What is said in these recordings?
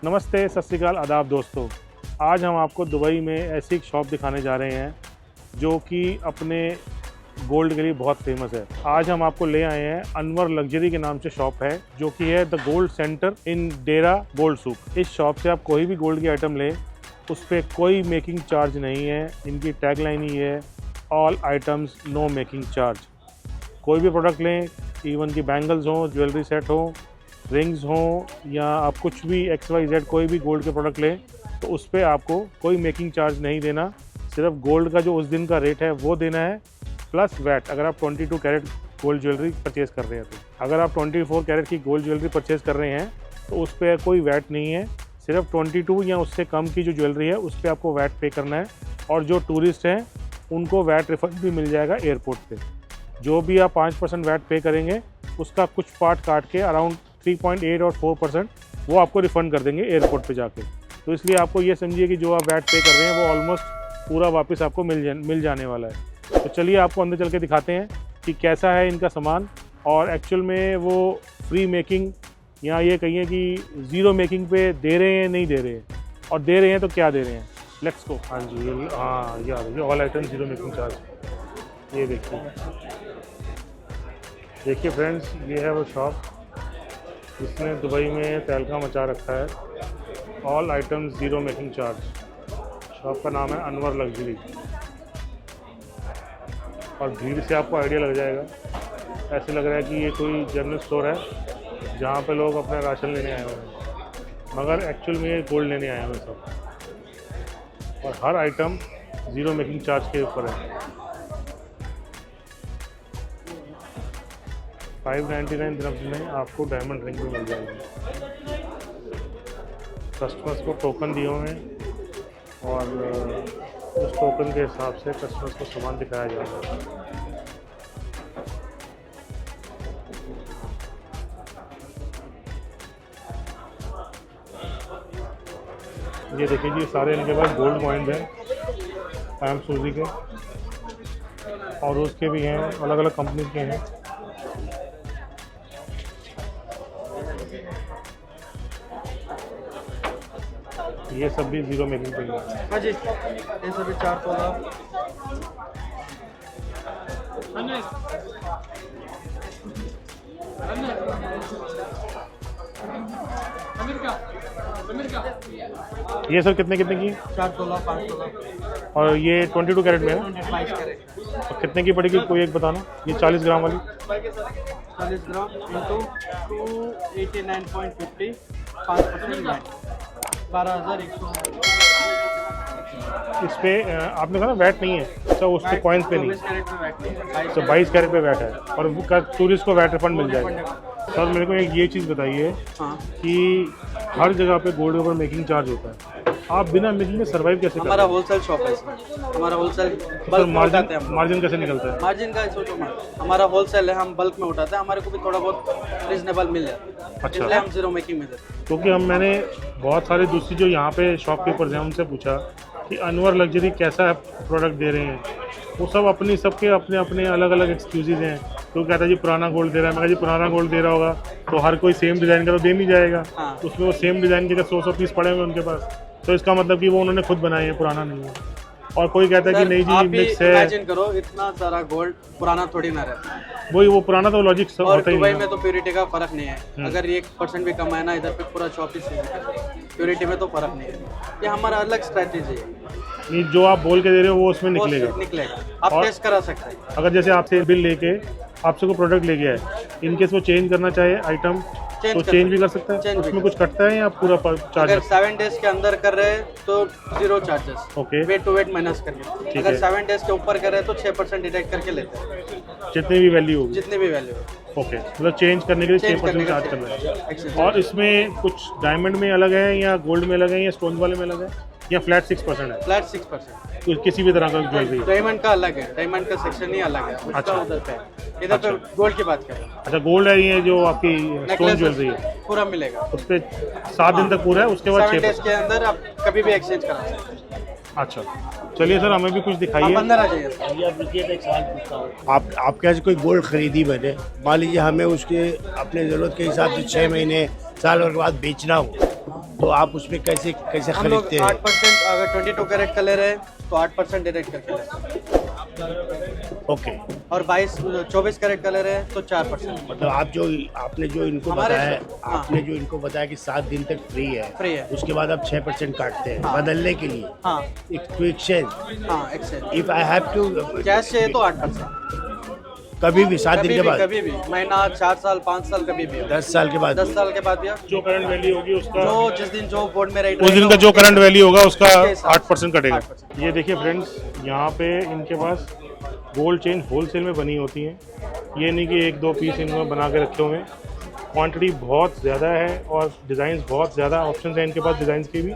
नमस्ते, सत श्री अकाल, आदाब दोस्तों। आज हम आपको दुबई में ऐसी एक शॉप दिखाने जा रहे हैं जो कि अपने गोल्ड के लिए बहुत फेमस है। आज हम आपको ले आए हैं अनवर लग्जरी के नाम से शॉप है, जो कि है the gold centre in Deira gold souk. इस शॉप से आप कोई भी गोल्ड की आइटम लें, उस पर कोई मेकिंग चार्ज नहीं है। इनकी टैगलाइन ही है, all items no making charge. कोई भी प्रोडक्ट लें, इवन की बैंगल्स हों, ज्वेलरी सेट हो, रिंग्स हों, या आप कुछ भी XYZ कोई भी गोल्ड के प्रोडक्ट लें, तो उस पर आपको कोई मेकिंग चार्ज नहीं देना। सिर्फ गोल्ड का जो उस दिन का रेट है वो देना है, प्लस वैट। अगर आप 22 कैरेट गोल्ड ज्वेलरी परचेज़ कर रहे हैं, तो अगर आप 24 कैरेट की गोल्ड ज्वेलरी परचेज़ कर रहे हैं तो उस पर कोई वैट नहीं है। सिर्फ 22 या उससे कम की जो ज्वेलरी है उस पर आपको वैट पे करना है। और जो टूरिस्ट हैं उनको वैट रिफंड भी मिल जाएगा एयरपोर्ट पे। जो भी आप 5% वैट पे करेंगे, उसका कुछ पार्ट काट के अराउंड 3.8 और 4% वो आपको रिफ़ंड कर देंगे एयरपोर्ट पे जाके। तो इसलिए आपको ये समझिए कि जो आप वैट पे कर रहे हैं वो ऑलमोस्ट पूरा वापस आपको मिल जाने वाला है। तो चलिए आपको अंदर चल के दिखाते हैं कि कैसा है इनका सामान, और एक्चुअल में वो फ्री मेकिंग या ये कहिए कि ज़ीरो मेकिंग पे दे रहे हैं, नहीं दे रहे हैं, और दे रहे हैं तो क्या दे रहे हैं। Let's go. हाँ जी, ये all item zero making charge. ये देखिए फ्रेंड्स, ये है वो शॉप जिसने दुबई में तहलका मचा रखा है। All items zero making charge. Shop का नाम है अनवर लग्जरी। और भीड़ से आपको आइडिया लग जाएगा, ऐसे लग रहा है कि ये कोई जनरल स्टोर है जहाँ पे लोग अपना राशन लेने आए हुए हैं, मगर एक्चुअल में ये गोल्ड लेने आए हुए हैं सब। और हर आइटम ज़ीरो मेकिंग चार्ज के ऊपर है। 599 दिरहम्स में आपको डायमंड रिंग भी मिल जाएगी। कस्टमर्स को टोकन दिए हुए हैं और उस टोकन के हिसाब से कस्टमर्स को सामान दिखाया जाएगा। ये देखिए जी, सारे इनके पास गोल्ड कॉइन्स हैं, पैम सूजी के, और उसके भी हैं, अलग अलग कंपनी के हैं। ये सब भी ज़ीरो मेकिंग पे है। हाँ जी, ये सभी 4 तोला। ये सब कितने कितने की? 4 तोला, 5 तोला। और ये 22 कैरेट में है। 22 कैरेट। और कितने की पड़ेगी, कोई एक बताना। ये 40 ग्राम वाली 40 ग्राम इंटू 289.50, 5% वैट, 12,100। इस पे आपने कहा ना वैट नहीं है, अच्छा उस पे कॉइन्स पे नहीं। 24 कैरेट में वैट नहीं है, अच्छा 22 कैरेट पे वैट है, और टूरिस्ट को वैट रिफंड मिल जाएगा। सर मेरे को एक ये चीज़ बताइए कि हर जगह पे गोल्ड के ऊपर मेकिंग चार्ज होता है, आप बिना मेकिंग में सर्वाइव कैसे करते हैं? हमारा होलसेल शॉप है इसमें। हमारा होलसेल बल्क में उठाते हैं। मार्जिन कैसे निकलता है? मार्जिन का सोचो मत, हमारा होलसेल है, हम बल्क में उठाते हैं, हमारे को भी थोड़ा बहुत रीजनेबल मिल जाता है। अच्छा। इसलिए हम ज़ीरो मेकिंग में देते हैं। क्योंकि मैंने बहुत सारे दूसरी जो यहाँ पे शॉपकीपर्स हैं उनसे पूछा कि अनवर लग्जरी कैसा प्रोडक्ट दे रहे हैं, वो सब सबके अपने अपने अलग अलग एक्सक्यूजेज हैं। तो कहता है जी पुराना गोल्ड दे रहा है। मैं कहा जी पुराना गोल्ड दे रहा होगा तो हर कोई सेम डिज़ाइन का तो दे नहीं जाएगा। हाँ। उसमें वो सेम डिज़ाइन के 100 पीस पड़े हुए उनके पास, तो इसका मतलब कि वो उन्होंने खुद बनाए हैं, पुराना नहीं है। और कोई कहता है कि नहीं जी मिक्स है। इमेजिन करो, इतना सारा गोल्ड पुराना थोड़ी ना रहता है। वही वो पुराना तो लॉजिक सब और होता ही दुबई नहीं में तो प्योरिटी का फर्क नहीं है। अगर 1% भी कम है ना, इधर पे पूरा 24 प्योरिटी में तो फर्क नहीं है। ये हमारा अलग स्ट्रैटेजी है। नहीं, जो आप बोल के दे रहे हो वो उसमें निकलेगा। आप और टेस्ट करा सकते हैं। अगर जैसे आपसे बिल लेके आपसे कोई प्रोडक्ट ले गया है, इनकेस वो चेंज करना चाहे आइटम, तो चेंज भी कर सकता है। उसमें कुछ कटता है या पूरा चार्ज? अगर 7 डेज के अंदर कर रहे हैं तो 0 charges. Okay. Weight to weight minus करके। अगर 7 डेज के ऊपर कर रहे हैं तो 6% डिडक्ट करके लेते हैं, जितनी भी वैल्यू होगी। जितनी भी वैल्यू है। ओके, मतलब चेंज करने के लिए 6% चार्ज करना है। और इसमें कुछ डायमंड में अलग है या गोल्ड में अलग है या स्टोन वाले में अलग है या फ्लैट 6% है? फ्लैट 6%। किसी भी तरह का ज्वेलरी? डायमंड का अलग है, डायमंड का सेक्शन ही अलग है। अच्छा। उधर पे इधर पे गोल्ड की बात करें। अच्छा, गोल्ड है ये जो आपकी स्टोन ज्वेलरी है, पूरा मिलेगा उस पर 7 दिन तक पूरा है, उसके बाद 7 डेज के अंदर आप कभी भी एक्सचेंज करा सकते हैं। अच्छा, चलिए सर हमें भी कुछ दिखाइए। आप अंदर आ जाइए। आपके यहाँ से कोई गोल्ड खरीदी मैंने, मान लीजिए हमें उसके अपने ज़रूरत के हिसाब से 6 महीने साल भर के बाद बेचना हो, तो आप उसमें कैसे कैसे हम लोग खरीदते हैं? 8%, अगर 22 कैरेट का ले रहे हैं तो 8% डायरेक्ट करके लेते हैं, ओके, और 24 कैरेट का ले रहे हैं तो 4%। मतलब आपने जो इनको हमारे बताया, हाँ। आपने जो इनको बताया कि 7 दिन तक फ्री फ्री है, है। उसके बाद आप 6% काटते हैं हाँ। बदलने के लिए, हाँ टू एक्सचेंज। हाँ, exchange if I have to cash चाहिए तो 8%। कभी भी 7 दिन के बाद, कभी भी, महीना, 4 साल, 5 साल, कभी भी, 10 साल के बाद, 10 साल के बाद भी, जो करंट वैल्यू होगी उसका, जो जिस दिन जो बोर्ड में रेट उस दिन का जो करंट वैल्यू होगा उसका उसके हिसाब 8% कटेगा। 8%। ये देखिए फ्रेंड्स, यहाँ पे इनके पास गोल्ड चेन होलसेल में बनी होती हैं। ये नहीं कि 1-2 पीस इन्होंने बना के रखे हुए हैं। क्वांटिटी बहुत ज़्यादा है और डिज़ाइंस बहुत ज़्यादा, ऑप्शन हैं इनके पास डिज़ाइंस के भी।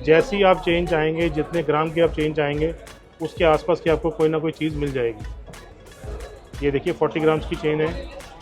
जैसी आप चेन चाहेंगे, जितने ग्राम की आप चेन चाहेंगे, उसके आसपास की आपको कोई ना कोई चीज़ मिल जाएगी। ये देखिए 40 ग्राम्स की चेन है,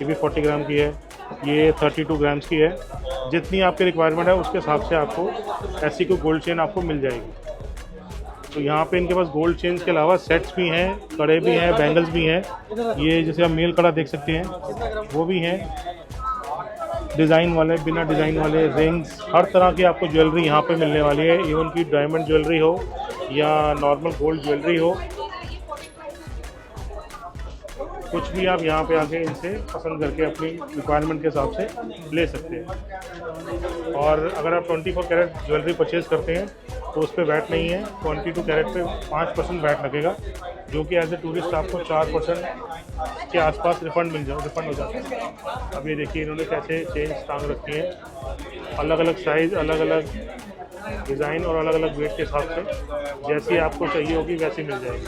ये भी 40 ग्राम की है, ये 32 ग्राम्स की है। जितनी आपकी रिक्वायरमेंट है उसके हिसाब से आपको ऐसी कोई गोल्ड चेन आपको मिल जाएगी। तो यहाँ पे इनके पास गोल्ड चेन्स के अलावा सेट्स भी हैं, कड़े भी हैं, बैंगल्स भी हैं। ये जैसे आप मेल कड़ा देख सकते हैं वो भी हैं, डिज़ाइन वाले, बिना डिज़ाइन वाले, रिंग्स, हर तरह की आपको ज्वेलरी यहाँ पे मिलने वाली है। इवन की डायमंड ज्वेलरी हो या नॉर्मल गोल्ड ज्वेलरी हो, कुछ भी आप यहाँ पे आके इनसे पसंद करके अपनी रिक्वायरमेंट के हिसाब से ले सकते हैं। और अगर आप 24 कैरेट ज्वेलरी परचेज़ करते हैं तो उस पर वैट नहीं है, 22 कैरेट पे 5% वैट लगेगा, जो कि एज ए टूरिस्ट आपको 4% के आसपास रिफंड हो जाता है। अब ये देखिए इन्होंने कैसे चेन टांग रखी है, अलग अलग साइज़, अलग अलग डिज़ाइन और अलग अलग वेट के हिसाब से जैसी आपको चाहिए होगी वैसी मिल जाएगी।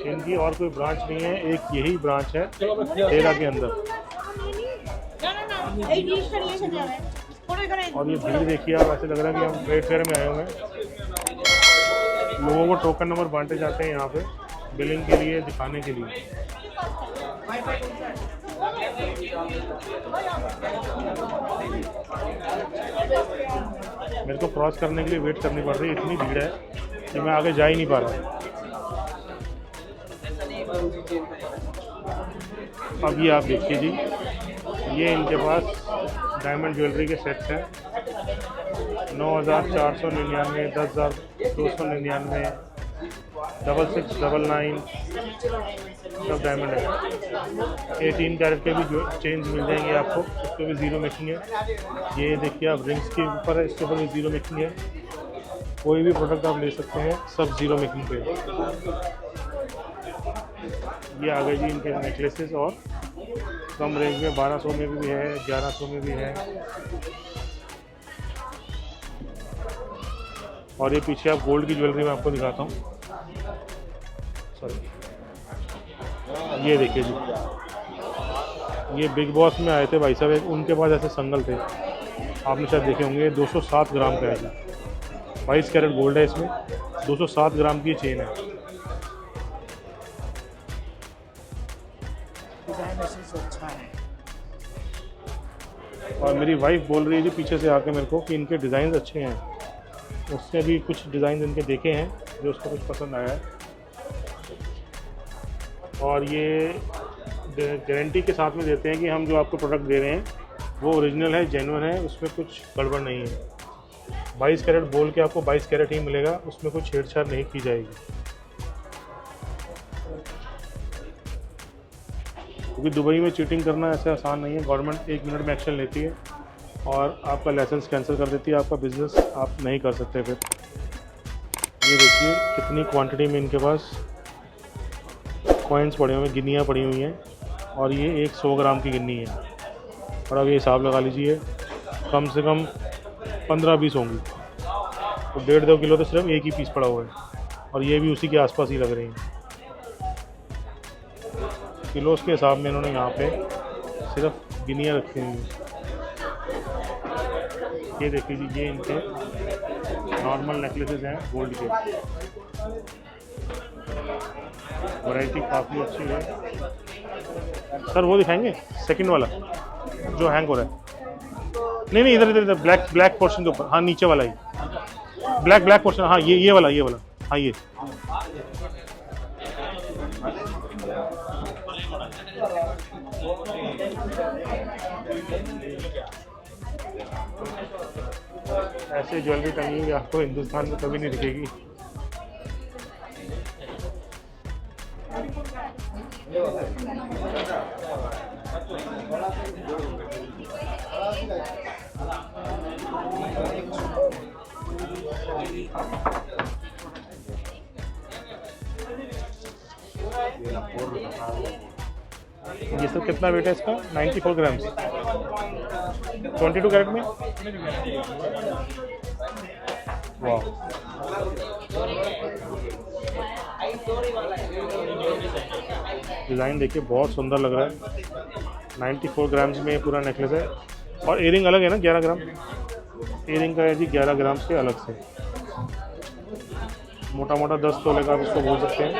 इनकी और कोई ब्रांच नहीं है, एक यही ब्रांच है तेरा के अंदर। और ये भीड़ देखिए आप, ऐसे लग रहा है कि हम ट्रेड फेयर में आए हुए हैं। लोगों को टोकन नंबर बांटे जाते हैं यहाँ पे बिलिंग के लिए, दिखाने के लिए। मेरे को क्रॉस करने के लिए वेट करनी पड़ रही है, इतनी भीड़ है कि मैं आगे जा ही नहीं पा रहा। अब ये आप देखिए जी, ये इनके पास डायमंड ज्वेलरी के सेट्स हैं। 9,499, 10,299, 6699 सब डायमंड है। 18 कैरेट के भी जो चेंज मिल जाएंगे आपको, उस पर भी ज़ीरो मेकिंग है। ये देखिए आप रिंग्स के ऊपर है, इसके ऊपर भी ज़ीरो मेकिंग है। कोई भी प्रोडक्ट आप ले सकते हैं, सब ज़ीरो मेकिंग पे। ये आ गए जी इनके नेकलेसेस, और कम रेंज में 1200 में भी है, 1100 में भी है। और ये पीछे आप गोल्ड की ज्वेलरी मैं आपको दिखाता हूँ, सॉरी, ये देखिए जी, ये बिग बॉस में आए थे भाई साहब, एक उनके पास ऐसे संगल थे, आपने शायद देखे होंगे। 207 ग्राम का है जी, 22 कैरेट गोल्ड है इसमें, 207 ग्राम की चेन है। अच्छा है। और मेरी वाइफ बोल रही है जी पीछे से आके मेरे को कि इनके डिज़ाइन अच्छे हैं। उसने भी कुछ डिज़ाइन इनके देखे हैं जो उसको कुछ पसंद आया है। और ये गारंटी के साथ में देते हैं कि हम जो आपको प्रोडक्ट दे रहे हैं वो ओरिजिनल है, जेन्युइन है, उसमें कुछ गड़बड़ नहीं है। 22 कैरेट बोल के आपको 22 कैरेट ही मिलेगा, उसमें कुछ छेड़छाड़ नहीं की जाएगी। क्योंकि दुबई में चीटिंग करना ऐसे आसान नहीं है। गवर्नमेंट 1 मिनट में एक्शन लेती है और आपका लाइसेंस कैंसिल कर देती है, आपका बिज़नेस आप नहीं कर सकते फिर। ये देखिए कितनी क्वांटिटी में इनके पास कॉइन्स पड़े हुए हैं, गिन्नियाँ पड़ी हुई हैं, और ये एक 100 ग्राम की गिन्नी है। और अब ये हिसाब लगा लीजिए, कम से कम 15-20 होंगी, तो 1.5-2 किलो तो सिर्फ एक ही पीस पड़ा हुआ है, और ये भी उसी के आसपास ही लग रही हैं। किलोस के हिसाब में इन्होंने यहाँ पे सिर्फ गिनियाँ रखी हुई हैं। ये देखिए जी, ये इनके नॉर्मल नेकलेसेस हैं गोल्ड के, वैरायटी काफ़ी अच्छी है। सर वो दिखाएंगे सेकंड वाला जो हैंग हो रहा है? नहीं, इधर ब्लैक पोर्शन के ऊपर, हाँ नीचे वाला ही, ब्लैक पोर्शन, हाँ ये वाला, हाँ ये। ऐसे ज्वेलरी टंगी हुई आपको हिंदुस्तान में कभी नहीं दिखेगी। ये सब कितना वेट है इसका? 94 ग्राम्स, 22 कैरेट में। वाह, डिज़ाइन देखिए बहुत सुंदर लग रहा है। 94 ग्राम्स में ये पूरा नेकलेस है। और इयरिंग अलग है ना, 11 ग्राम इयरिंग का है जी, 11 ग्राम से अलग से। मोटा मोटा 10 तोले का आप इसको बोल सकते हैं।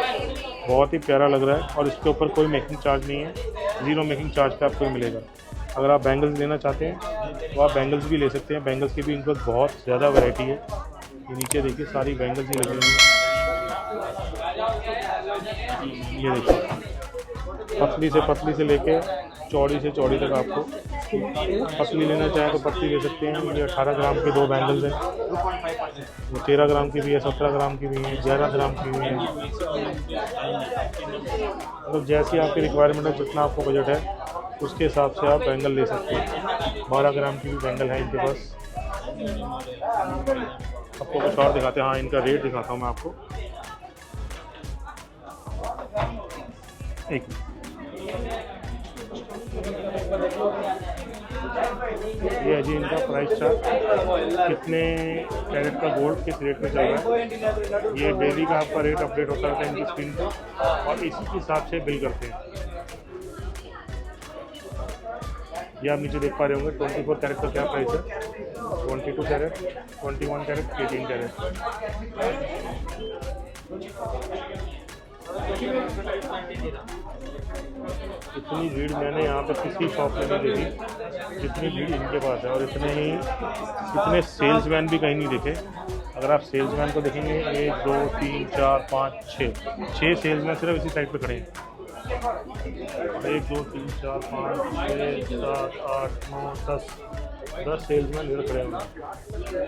बहुत ही प्यारा लग रहा है और इसके ऊपर कोई मेकिंग चार्ज नहीं है, ज़ीरो मेकिंग चार्ज पे आपको मिलेगा। अगर आप बैंगल्स लेना चाहते हैं तो आप बैंगल्स भी ले सकते हैं। बैंगल्स की भी इनके पास बहुत ज़्यादा वैरायटी है। ये नीचे देखिए सारी बैंगल्स ही लगी हुई हैं। ये देखिए पतली से लेके चौड़ी से चौड़ी तक आपको, पतली लेना चाहें तो पतली ले सकते हैं। ये 18 ग्राम के 2 बैंगल्स हैं, वो 13 ग्राम की भी है, 17 ग्राम की भी है, 11 ग्राम की भी है। मतलब जैसी आपकी रिक्वायरमेंट है, जितना आपको बजट है उसके हिसाब से आप बैंगल ले सकते हैं। 12 ग्राम की भी बैंगल है इनके पास। आपको कुछ और दिखाते हैं। हाँ, इनका रेट दिखाता हूँ मैं आपको। एक ये है जी इनका प्राइस चार्ट, कितने कैरेट का गोल्ड किस रेट में चल रहा है। ये डेली का आपका रेट अपडेट होता रहता है इनकी स्क्रीन पर और इसी के हिसाब से बिल करते हैं। ये आप नीचे देख पा रहे होंगे 24 कैरेट का क्या प्राइस है, 22 कैरेट, 21 कैरेट, 18 कैरेट। इतनी भीड़ मैंने यहाँ पर किसी शॉप में नहीं देखी जितनी भीड़ इनके पास है। और इतने सेल्समैन भी कहीं नहीं देखे। अगर आप सेल्समैन को देखेंगे 1 2 3 4 5 6 सेल्समैन सिर्फ इसी साइड पे खड़े हैं। 1 2 3 4 5 6 7 8 9 10 सेल्समैन इधर खड़े हैं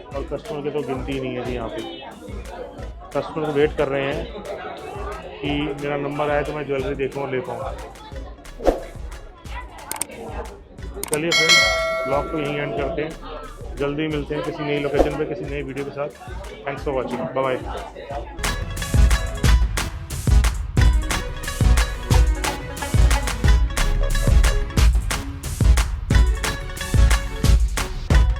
और कस्टमर की तो गिनती ही नहीं है जी। यहाँ पे कस्टमर को वेट कर रहे हैं कि मेरा नंबर आए तो मैं ज्वेलरी देखूँ और ले पाऊँ। चलिए फ्रेंड्स, ब्लॉग को यहीं एंड करते हैं। जल्दी मिलते हैं किसी नई लोकेशन पे, किसी नई वीडियो के साथ। Thanks for watching, bye bye.